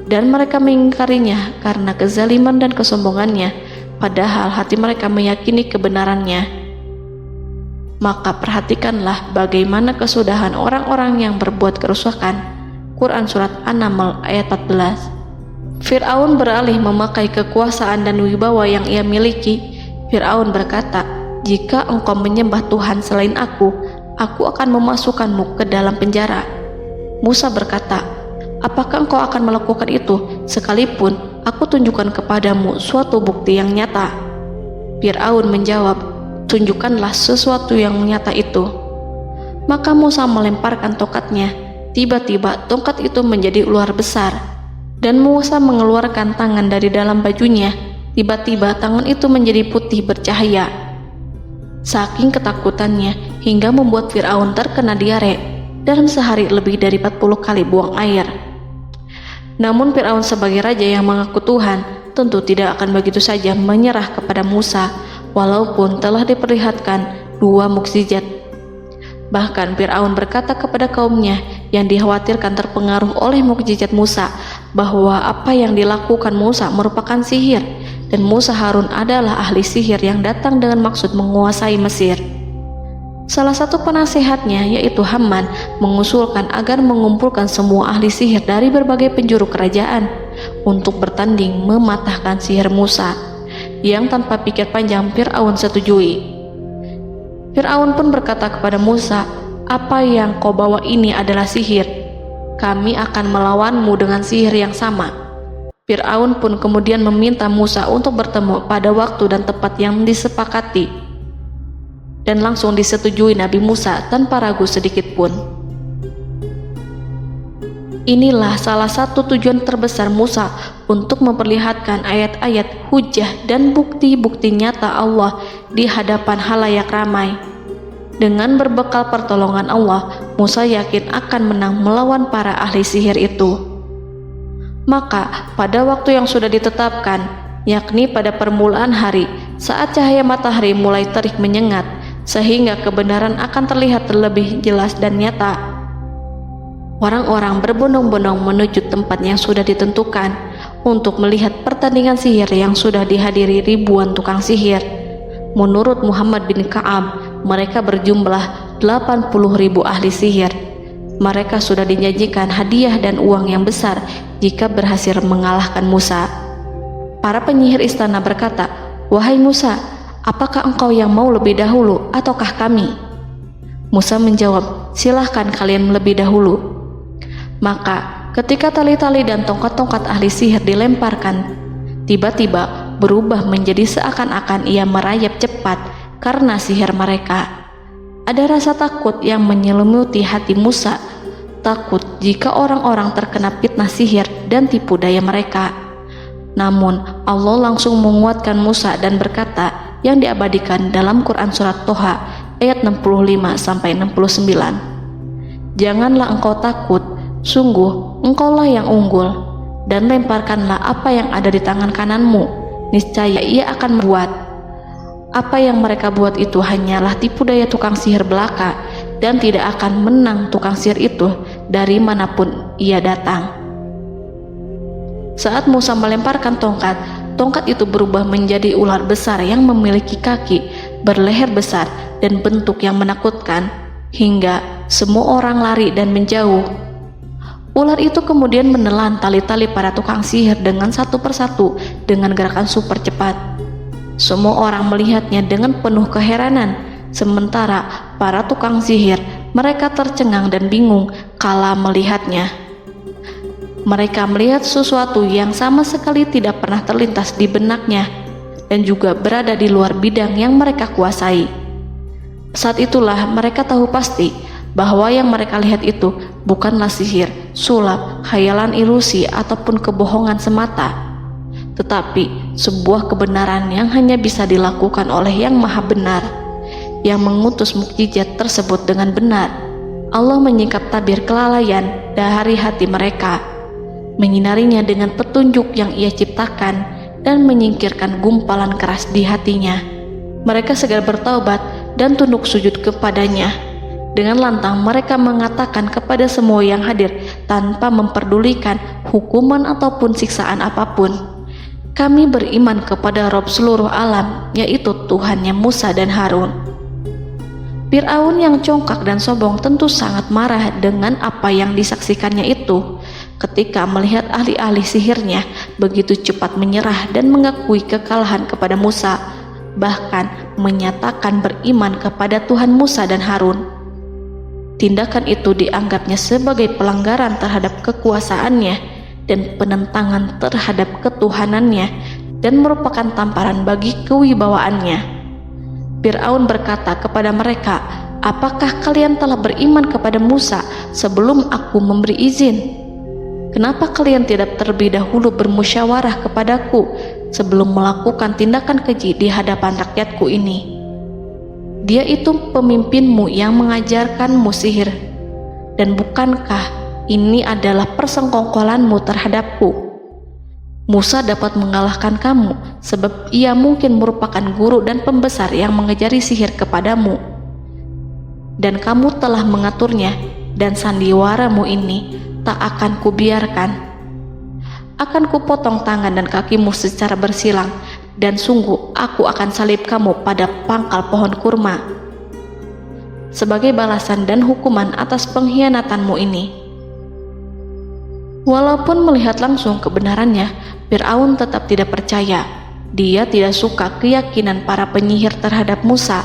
Dan mereka mengingkarinya karena kezaliman dan kesombongannya, padahal hati mereka meyakini kebenarannya. Maka perhatikanlah bagaimana kesudahan orang-orang yang berbuat kerusakan. Quran Surat An-Naml ayat 14. Fir'aun beralih memakai kekuasaan dan wibawa yang ia miliki. Fir'aun berkata, jika engkau menyembah Tuhan selain aku akan memasukkanmu ke dalam penjara. Musa berkata, apakah engkau akan melakukan itu sekalipun aku tunjukkan kepadamu suatu bukti yang nyata? Fir'aun menjawab, tunjukkanlah sesuatu yang nyata itu. Maka Musa melemparkan tongkatnya. Tiba-tiba tongkat itu menjadi ular besar, dan Musa mengeluarkan tangan dari dalam bajunya. Tiba-tiba tangan itu menjadi putih bercahaya. Saking ketakutannya hingga membuat Fir'aun terkena diare, dalam sehari lebih dari 40 kali buang air. Namun Fir'aun sebagai raja yang mengaku Tuhan tentu tidak akan begitu saja menyerah kepada Musa, walaupun telah diperlihatkan 2 mukjizat. Bahkan Fir'aun berkata kepada kaumnya yang dikhawatirkan terpengaruh oleh mukjizat Musa, bahwa apa yang dilakukan Musa merupakan sihir, dan Musa Harun adalah ahli sihir yang datang dengan maksud menguasai Mesir. Salah satu penasehatnya, yaitu Haman, mengusulkan agar mengumpulkan semua ahli sihir dari berbagai penjuru kerajaan untuk bertanding mematahkan sihir Musa, yang tanpa pikir panjang Fir'aun setujui. Fir'aun pun berkata kepada Musa, apa yang kau bawa ini adalah sihir. Kami akan melawanmu dengan sihir yang sama. Fir'aun pun kemudian meminta Musa untuk bertemu pada waktu dan tempat yang disepakati, dan langsung disetujui Nabi Musa tanpa ragu sedikit pun. Inilah salah satu tujuan terbesar Musa untuk memperlihatkan ayat-ayat hujah dan bukti-bukti nyata Allah di hadapan halayak ramai. Dengan berbekal pertolongan Allah, Musa yakin akan menang melawan para ahli sihir itu. Maka pada waktu yang sudah ditetapkan, yakni pada permulaan hari, saat cahaya matahari mulai terik menyengat, sehingga kebenaran akan terlihat lebih jelas dan nyata, orang-orang berbondong-bondong menuju tempat yang sudah ditentukan untuk melihat pertandingan sihir yang sudah dihadiri ribuan tukang sihir. Menurut Muhammad bin Ka'ab, mereka berjumlah 80.000 ahli sihir. Mereka sudah dijanjikan hadiah dan uang yang besar jika berhasil mengalahkan Musa. Para penyihir istana berkata, wahai Musa, apakah engkau yang mau lebih dahulu ataukah kami? Musa menjawab, silahkan kalian lebih dahulu. Maka ketika tali-tali dan tongkat-tongkat ahli sihir dilemparkan, tiba-tiba berubah menjadi seakan-akan ia merayap cepat karena sihir mereka. Ada rasa takut yang menyelimuti hati Musa, takut jika orang-orang terkena fitnah sihir dan tipu daya mereka. Namun Allah langsung menguatkan Musa dan berkata yang diabadikan dalam Quran Surat Toha ayat 65-69, janganlah engkau takut, sungguh engkaulah yang unggul, dan lemparkanlah apa yang ada di tangan kananmu, niscaya ia akan membuat. Apa yang mereka buat itu hanyalah tipu daya tukang sihir belaka, dan tidak akan menang tukang sihir itu dari manapun ia datang. Saat Musa melemparkan tongkat, tongkat itu berubah menjadi ular besar yang memiliki kaki, berleher besar, dan bentuk yang menakutkan, hingga semua orang lari dan menjauh. Ular itu kemudian menelan tali-tali para tukang sihir dengan satu persatu dengan gerakan super cepat. Semua orang melihatnya dengan penuh keheranan, sementara para tukang sihir mereka tercengang dan bingung kala melihatnya. Mereka melihat sesuatu yang sama sekali tidak pernah terlintas di benaknya dan juga berada di luar bidang yang mereka kuasai. Saat itulah mereka tahu pasti bahwa yang mereka lihat itu bukanlah sihir, sulap, khayalan ilusi ataupun kebohongan semata, tetapi sebuah kebenaran yang hanya bisa dilakukan oleh Yang Maha Benar, yang mengutus mukjizat tersebut dengan benar. Allah menyingkap tabir kelalaian dari hati mereka, menyinarinya dengan petunjuk yang Ia ciptakan, dan menyingkirkan gumpalan keras di hatinya. Mereka segera bertaubat dan tunduk sujud kepadanya. Dengan lantang mereka mengatakan kepada semua yang hadir tanpa memperdulikan hukuman ataupun siksaan apapun, "Kami beriman kepada Rob seluruh alam, yaitu Tuhannya Musa dan Harun." Fir'aun yang congkak dan sombong tentu sangat marah dengan apa yang disaksikannya itu. Ketika melihat ahli-ahli sihirnya begitu cepat menyerah dan mengakui kekalahan kepada Musa, bahkan menyatakan beriman kepada Tuhan Musa dan Harun. Tindakan itu dianggapnya sebagai pelanggaran terhadap kekuasaannya dan penentangan terhadap ketuhanannya, dan merupakan tamparan bagi kewibawaannya. Fir'aun berkata kepada mereka, "Apakah kalian telah beriman kepada Musa sebelum aku memberi izin? Kenapa kalian tidak terlebih dahulu bermusyawarah kepadaku sebelum melakukan tindakan keji di hadapan rakyatku ini? Dia itu pemimpinmu yang mengajarkanmu sihir, dan bukankah ini adalah persengkongkolanmu terhadapku? Musa dapat mengalahkan kamu sebab ia mungkin merupakan guru dan pembesar yang mengajari sihir kepadamu, dan kamu telah mengaturnya, dan sandiwaramu ini tak akan kubiarkan. Akan kupotong tangan dan kakimu secara bersilang, dan sungguh aku akan salib kamu pada pangkal pohon kurma sebagai balasan dan hukuman atas pengkhianatanmu ini." Walaupun melihat langsung kebenarannya, Fir'aun tetap tidak percaya. Dia tidak suka keyakinan para penyihir terhadap Musa.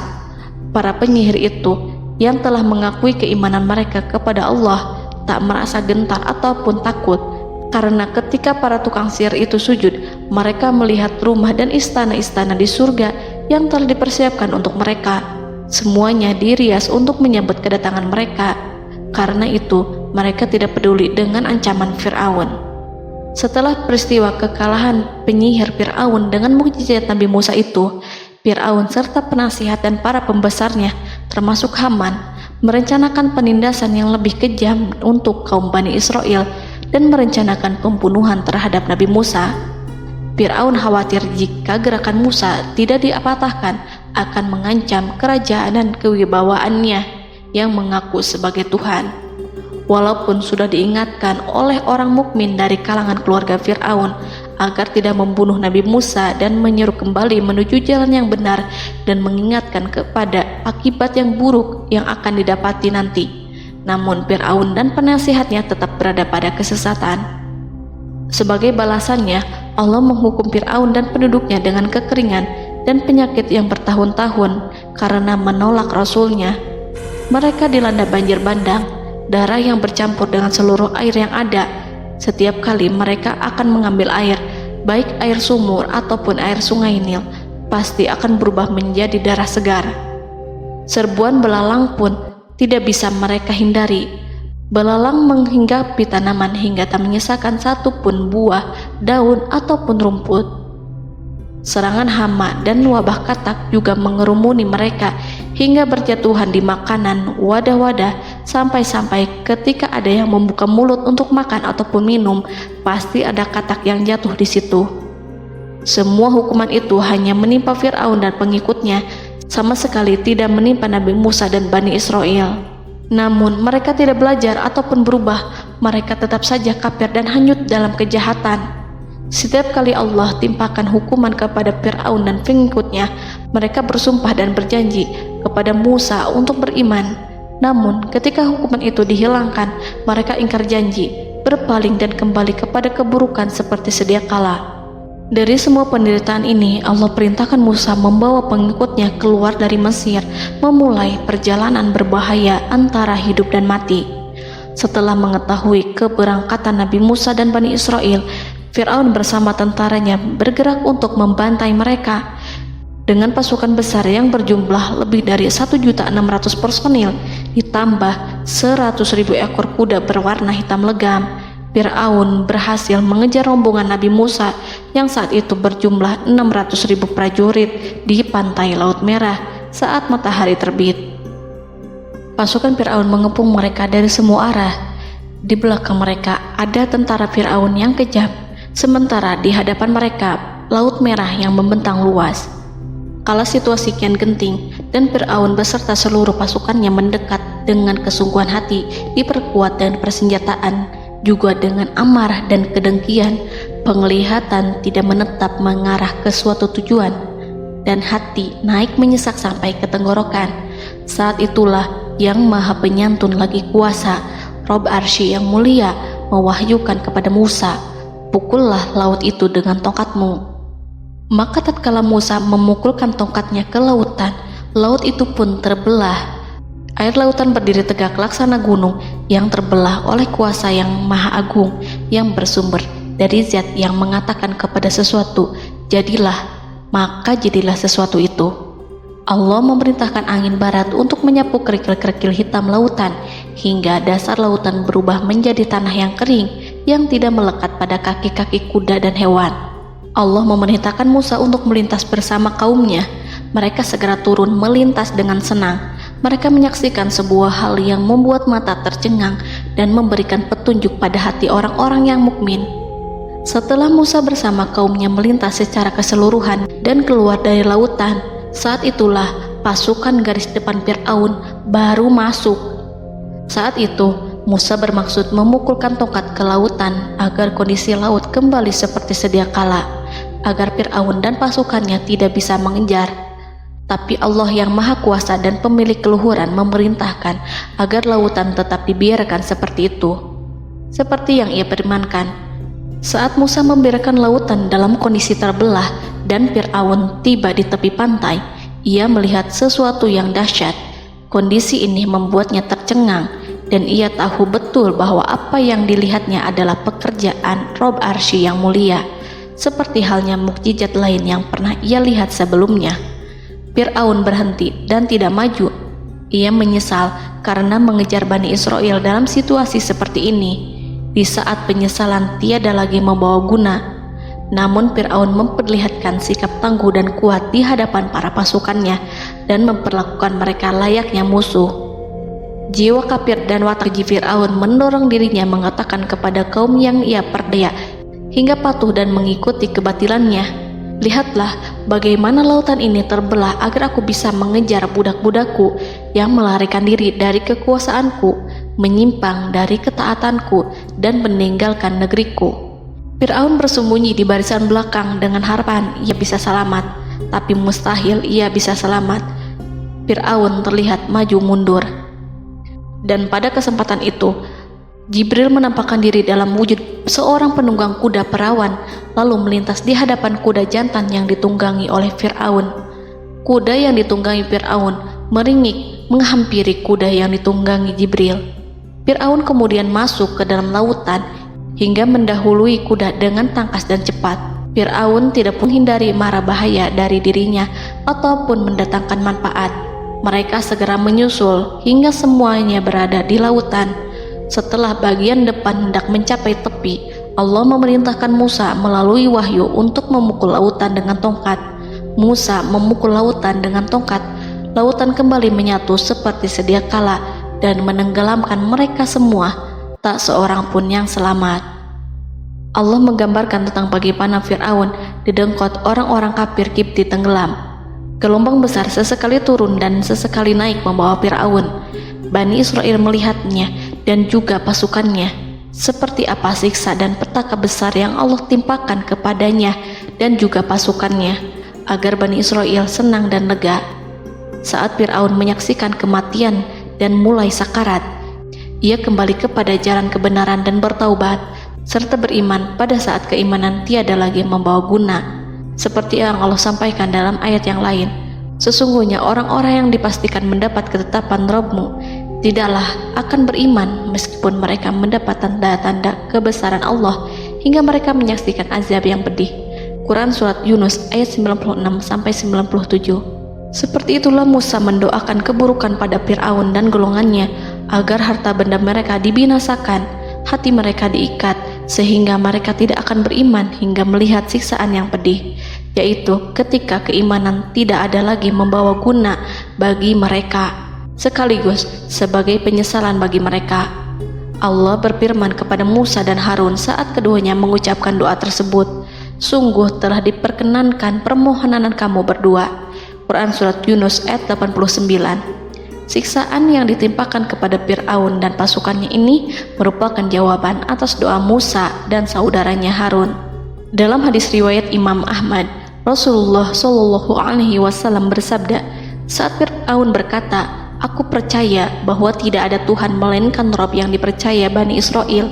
Para penyihir itu yang telah mengakui keimanan mereka kepada Allah tak merasa gentar ataupun takut, karena ketika para tukang sihir itu sujud, mereka melihat rumah dan istana-istana di surga yang telah dipersiapkan untuk mereka. Semuanya dirias untuk menyambut kedatangan mereka. Karena itu, mereka tidak peduli dengan ancaman Fir'aun. Setelah peristiwa kekalahan penyihir Fir'aun dengan mukjizat Nabi Musa itu, Fir'aun serta penasihat dan para pembesarnya, termasuk Haman, merencanakan penindasan yang lebih kejam untuk kaum Bani Israel dan merencanakan pembunuhan terhadap Nabi Musa. Fir'aun khawatir jika gerakan Musa tidak diapatahkan akan mengancam kerajaan dan kewibawaannya yang mengaku sebagai Tuhan. Walaupun sudah diingatkan oleh orang mukmin dari kalangan keluarga Fir'aun agar tidak membunuh Nabi Musa dan menyeru kembali menuju jalan yang benar dan mengingatkan kepada akibat yang buruk yang akan didapati nanti, namun Fir'aun dan penasihatnya tetap berada pada kesesatan. Sebagai balasannya, Allah menghukum Fir'aun dan penduduknya dengan kekeringan dan penyakit yang bertahun-tahun karena menolak Rasulnya. Mereka dilanda banjir bandang, darah yang bercampur dengan seluruh air yang ada. Setiap kali mereka akan mengambil air, baik air sumur ataupun air sungai Nil, pasti akan berubah menjadi darah segar. Serbuan belalang pun tidak bisa mereka hindari. Belalang menghinggapi tanaman hingga tak menyisakan satupun buah, daun ataupun rumput. Serangan hama dan wabah katak juga mengerumuni mereka hingga berjatuhan di makanan, wadah-wadah, sampai-sampai ketika ada yang membuka mulut untuk makan ataupun minum, pasti ada katak yang jatuh di situ. Semua hukuman itu hanya menimpa Fir'aun dan pengikutnya, sama sekali tidak menimpa Nabi Musa dan Bani Israel. Namun mereka tidak belajar ataupun berubah. Mereka tetap saja kafir dan hanyut dalam kejahatan. Setiap kali Allah timpakan hukuman kepada Fir'aun dan pengikutnya, mereka bersumpah dan berjanji kepada Musa untuk beriman. Namun ketika hukuman itu dihilangkan, mereka ingkar janji, berpaling dan kembali kepada keburukan seperti sedia kala. Dari semua penderitaan ini, Allah perintahkan Musa membawa pengikutnya keluar dari Mesir, memulai perjalanan berbahaya antara hidup dan mati. Setelah mengetahui keberangkatan Nabi Musa dan Bani Israel, Fir'aun bersama tentaranya bergerak untuk membantai mereka. Dengan pasukan besar yang berjumlah lebih dari 1.600.000 personil, ditambah 100.000 ekor kuda berwarna hitam legam, Fir'aun berhasil mengejar rombongan Nabi Musa yang saat itu berjumlah 600.000 prajurit di pantai Laut Merah saat matahari terbit. Pasukan Fir'aun mengepung mereka dari semua arah. Di belakang mereka ada tentara Fir'aun yang kejam, sementara di hadapan mereka Laut Merah yang membentang luas. Kala situasi kian genting dan Fir'aun beserta seluruh pasukannya mendekat dengan kesungguhan hati, diperkuat dengan persenjataan, juga dengan amarah dan kedengkian, penglihatan tidak menetap mengarah ke suatu tujuan, dan hati naik menyesak sampai ke tenggorokan. Saat itulah Yang Maha Penyantun lagi kuasa, Rob Arsy yang mulia, mewahyukan kepada Musa, "Pukullah laut itu dengan tongkatmu." Maka tatkala Musa memukulkan tongkatnya ke lautan, laut itu pun terbelah. Air lautan berdiri tegak laksana gunung yang terbelah oleh kuasa yang maha agung, yang bersumber dari zat yang mengatakan kepada sesuatu, "Jadilah," maka jadilah sesuatu itu. Allah memerintahkan angin barat untuk menyapu kerikil-kerikil hitam lautan, hingga dasar lautan berubah menjadi tanah yang kering, yang tidak melekat pada kaki-kaki kuda dan hewan. Allah memerintahkan Musa untuk melintas bersama kaumnya. Mereka segera turun melintas dengan senang. Mereka menyaksikan sebuah hal yang membuat mata tercengang dan memberikan petunjuk pada hati orang-orang yang mukmin. Setelah Musa bersama kaumnya melintas secara keseluruhan dan keluar dari lautan, saat itulah pasukan garis depan Fir'aun baru masuk. Saat itu Musa bermaksud memukulkan tongkat ke lautan agar kondisi laut kembali seperti sedia kala, agar Fir'aun dan pasukannya tidak bisa mengejar. Tapi Allah yang Maha Kuasa dan pemilik keluhuran memerintahkan agar lautan tetap dibiarkan seperti itu, seperti yang Ia firmankan. Saat Musa membiarkan lautan dalam kondisi terbelah dan Fir'aun tiba di tepi pantai, ia melihat sesuatu yang dahsyat. Kondisi ini membuatnya tercengang, dan ia tahu betul bahwa apa yang dilihatnya adalah pekerjaan Rob Arsy yang mulia, seperti halnya mukjizat lain yang pernah ia lihat sebelumnya. Fir'aun berhenti dan tidak maju. Ia menyesal karena mengejar Bani Israel dalam situasi seperti ini, di saat penyesalan tiada lagi membawa guna. Namun Fir'aun memperlihatkan sikap tangguh dan kuat di hadapan para pasukannya dan memperlakukan mereka layaknya musuh. Jiwa kafir dan watak Fir'aun mendorong dirinya mengatakan kepada kaum yang ia perdaya hingga patuh dan mengikuti kebatilannya, "Lihatlah bagaimana lautan ini terbelah agar aku bisa mengejar budak-budakku yang melarikan diri dari kekuasaanku, menyimpang dari ketaatanku dan meninggalkan negeriku." Fir'aun bersembunyi di barisan belakang dengan harapan ia bisa selamat, tapi mustahil ia bisa selamat. Fir'aun terlihat maju mundur. Dan pada kesempatan itu, Jibril menampakkan diri dalam wujud seorang penunggang kuda perawan, lalu melintas di hadapan kuda jantan yang ditunggangi oleh Fir'aun. Kuda yang ditunggangi Fir'aun meringik menghampiri kuda yang ditunggangi Jibril. Fir'aun kemudian masuk ke dalam lautan hingga mendahului kuda dengan tangkas dan cepat. Fir'aun tidak pun hindari mara bahaya dari dirinya ataupun mendatangkan manfaat. Mereka segera menyusul hingga semuanya berada di lautan. Setelah bagian depan hendak mencapai tepi, Allah memerintahkan Musa melalui wahyu untuk memukul lautan dengan tongkat. Musa memukul lautan dengan tongkat. Lautan kembali menyatu seperti sedia kala dan menenggelamkan mereka semua. Tak seorang pun yang selamat. Allah menggambarkan tentang bagaimana Fir'aun didengkot orang-orang kafir Kipti tenggelam. Gelombang besar sesekali turun dan sesekali naik membawa Fir'aun. Bani Israel melihatnya dan juga pasukannya. seperti apa siksa dan petaka besar yang Allah timpakan kepadanya dan juga pasukannya, agar Bani Israel senang dan lega. Saat Fir'aun menyaksikan kematian dan mulai sakarat, ia kembali kepada jalan kebenaran dan bertaubat, serta beriman pada saat keimanan tiada lagi membawa guna. Seperti yang Allah sampaikan dalam ayat yang lain, sesungguhnya orang-orang yang dipastikan mendapat ketetapan Rabb-Mu tidaklah akan beriman meskipun mereka mendapat tanda-tanda kebesaran Allah hingga mereka menyaksikan azab yang pedih. Quran Surat Yunus ayat 96-97. Seperti itulah Musa mendoakan keburukan pada Fir'aun dan golongannya agar harta benda mereka dibinasakan, hati mereka diikat sehingga mereka tidak akan beriman hingga melihat siksaan yang pedih, yaitu ketika keimanan tidak ada lagi membawa guna bagi mereka, sekaligus sebagai penyesalan bagi mereka. Allah berfirman kepada Musa dan Harun saat keduanya mengucapkan doa tersebut, sungguh telah diperkenankan permohonan kamu berdua. Quran Surat Yunus ayat 89. Siksaan yang ditimpakan kepada Fir'aun dan pasukannya ini merupakan jawaban atas doa Musa dan saudaranya Harun. Dalam hadis riwayat Imam Ahmad, Rasulullah Shallallahu Alaihi Wasallam bersabda, saat Fir'aun berkata, "Aku percaya bahwa tidak ada Tuhan melainkan Rabb yang dipercaya Bani Israel,"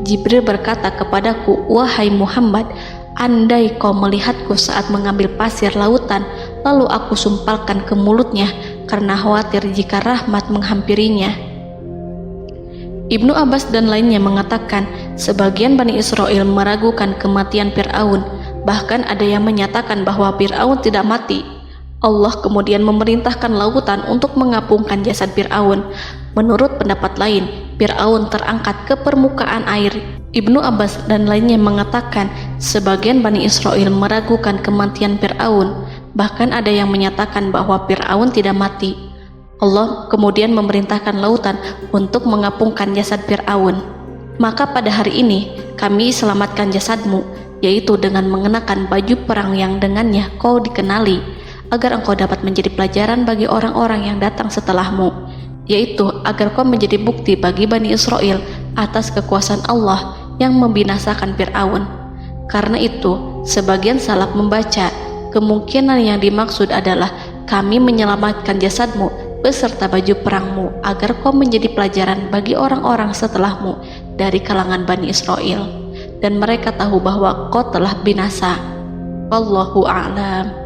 Jibril berkata kepadaku, "Wahai Muhammad, andai kau melihatku saat mengambil pasir lautan, lalu aku sumpalkan ke mulutnya karena khawatir jika rahmat menghampirinya." Ibnu Abbas dan lainnya mengatakan, sebagian Bani Israel meragukan kematian Fir'aun, bahkan ada yang menyatakan bahwa Fir'aun tidak mati. Allah kemudian memerintahkan lautan untuk mengapungkan jasad Fir'aun. Menurut pendapat lain, Fir'aun terangkat ke permukaan air. Ibnu Abbas dan lainnya mengatakan, sebagian Bani Israel meragukan kematian Fir'aun, bahkan ada yang menyatakan bahwa Fir'aun tidak mati. Allah kemudian memerintahkan lautan untuk mengapungkan jasad Fir'aun. Maka pada hari ini kami selamatkan jasadmu, yaitu dengan mengenakan baju perang yang dengannya kau dikenali, agar engkau dapat menjadi pelajaran bagi orang-orang yang datang setelahmu, yaitu agar kau menjadi bukti bagi Bani Israel atas kekuasaan Allah yang membinasakan Fir'aun. Karena itu, sebagian salaf membaca, kemungkinan yang dimaksud adalah kami menyelamatkan jasadmu beserta baju perangmu agar kau menjadi pelajaran bagi orang-orang setelahmu dari kalangan Bani Israel, dan mereka tahu bahwa kau telah binasa. Wallahu a'lam.